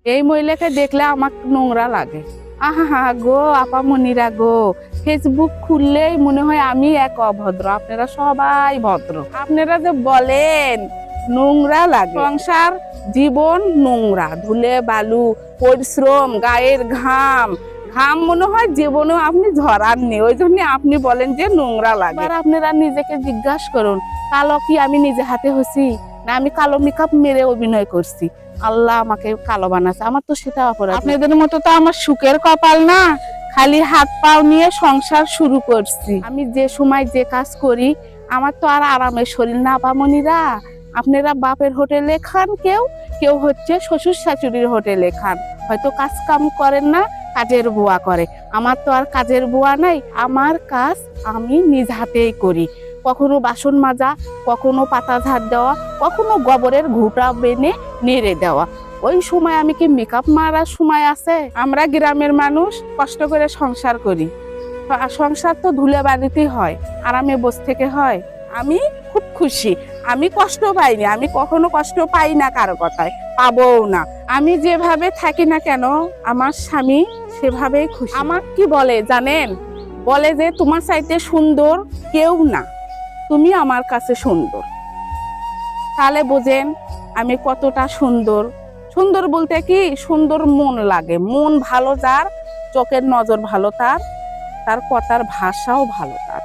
এই মহিলাকে দেখলে আমার নোংরা লাগে। আহা গো আপামনিরা গো, ফেসবুক খুললেই মনে হয় আমি এক অভদ্র, আপনারা সবাই ভদ্র। আপনারা যে বলেন নোংরা লাগে, সংসার জীবন নোংরা, ধুলে বালু, পরিশ্রম, গায়ের ঘাম ঘাম মনে হয় জীবনেও আপনি ঝরাননি, ওই জন্য আপনি বলেন যে নোংরা লাগে। এবার আপনারা নিজেকে জিজ্ঞাসা করুন, কালো কি আমি নিজে হাতে হচ্ছি, না আমি কালো মেকআপ মেরে অভিনয় করছি? আল্লাহ আমাকে কালো বানাচ্ছে, আমার তো সেটা অপরাধ। আপনাদের মতো তো আমার সুখের কপাল না, খালি হাত পাও নিয়ে সংসার শুরু করছি। আমি যে সময় যে কাজ করি, আমার তো আর আরামের শরীর না আপামনিরা। আপনারা বাপের হোটেলে খান, কেউ কেউ হচ্ছে শ্বশুর শাশুড়ির হোটেলে খান, হয়তো কাজ কাম করেন না, কাজের বুয়া করে। আমার তো আর কাজের বুয়া নাই, আমার কাজ আমি নিজ হাতেই করি। কখনো বাসন মাজা, কখনো পাতা ঝাড় দেওয়া, কখনো গোবরের ঘুঁটা বেনে নেড়ে দেওয়া। ওই সময় আমি কি মেকআপ মারার সময় আছে? আমরা গ্রামের মানুষ কষ্ট করে সংসার করি, সংসার তো ধুলে বাড়িতেই হয়, আরামে বসে থেকে হয়। আমি খুব খুশি, আমি কষ্ট পাইনি, আমি কখনো কষ্ট পাই না কারো কথায়, পাবও না। আমি যেভাবে থাকি না কেন, আমার স্বামী সেভাবেই খুশি। আমার কি বলে জানেন, বলে যে তোমার চাইতে সুন্দর কেউ না, তুমি আমার কাছে সুন্দর। তাহলে বোঝেন আমি কতটা সুন্দর। সুন্দর বলতে কি, সুন্দর মন লাগে, মন ভালো যার, চোখের নজর ভালো তার, তার কথার ভাষাও ভালো তার।